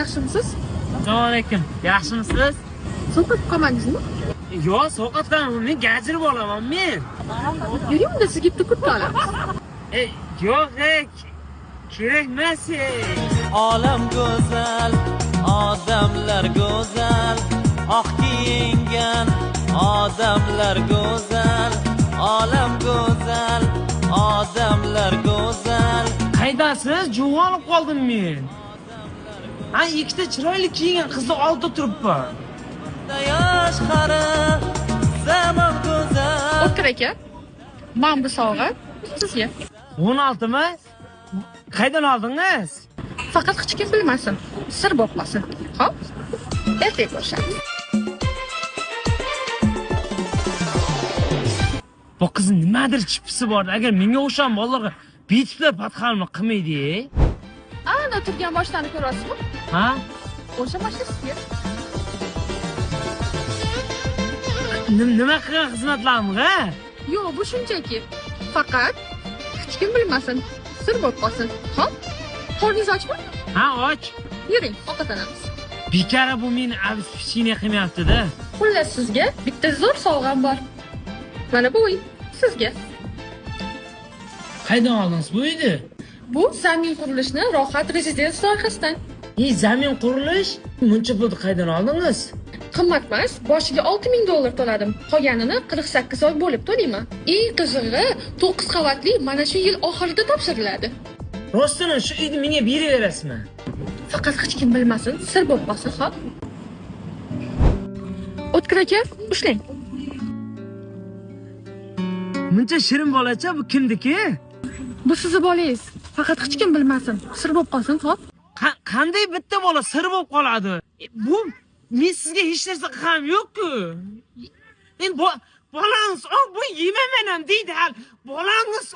yaxshimisiz? Assalomu alaykum. Yaxshimisiz? Sovqat qolmadingizmi? Yo'q, sovqatdan men gajir bo'laman men. Yuring, unda sizga bitta kurtka olamiz. Yo'q, kerak emas. Olam go'zal, odamlar go'zal, oq kiyingan odamlar go'zal, olam go'zal, odamlar go'zal. Qaydasiz? Juvonib qoldim men. Ha, ikkita chiroyli kiyingan qizni oldida turibman. Yosh qari, zamon go'zal. O'tkir aka, mana bu sovg'a sizga. 16 mi? Qaydan oldingiz? Faqat hech kim bilmasin, sir bo'lib qolsin. Xo'p? Ertaga ko'rishamiz. Bu qiz nimadir chipsi bor. Agar menga o'xshagan bolalarga betiblar patxalni qilmaydi. Ana turgan boshlarni ko'rasizmi? Ha? O'sha mashina sizga. Nima qilgan xizmatlarimga? Yo'q, bu shunchaki. Faqat hech kim bilmasin, sir bo'lib qolsin. Xo'p? Qorningiz ochmi? Ha, och. Yuring, ovqatlanamiz. Bekara bu meni abs-pichine qilmayapti-da. Xullas sizga bitta zo'r sovg'am bor. Mana bu uy sizga. Qaydan oldingiz bu uyni? Bu zamin qurilishni rohat rezidens loyihasidan. Zamin qurilish? Muncha pulni qaydan oldingiz? Qimmatmas, boshiga $6000 to'ladim. Qolganini 48 oy bo'lib to'layman. Eng qizig'i 9 qavatli mana shu yil oxirida topshiriladi. Rostini shu uyni menga beraverasizmi? Faqat hech kim bilmasin, sir bo'lib qolsin, xo'p? O'tkir aka, ushlang. Muncha shirin bolacha bu kimniki? Bu sizni bolangiz. Faqat hech kim bilmasin, sir bo'lib qolsin, xo'p? Qanday bitta bola sir bo'lib qoladi? Bu men sizga hech narsa qilganim yo'q-ku. Endi bolangiz bu yemayman ham deydi hal. Bolangiz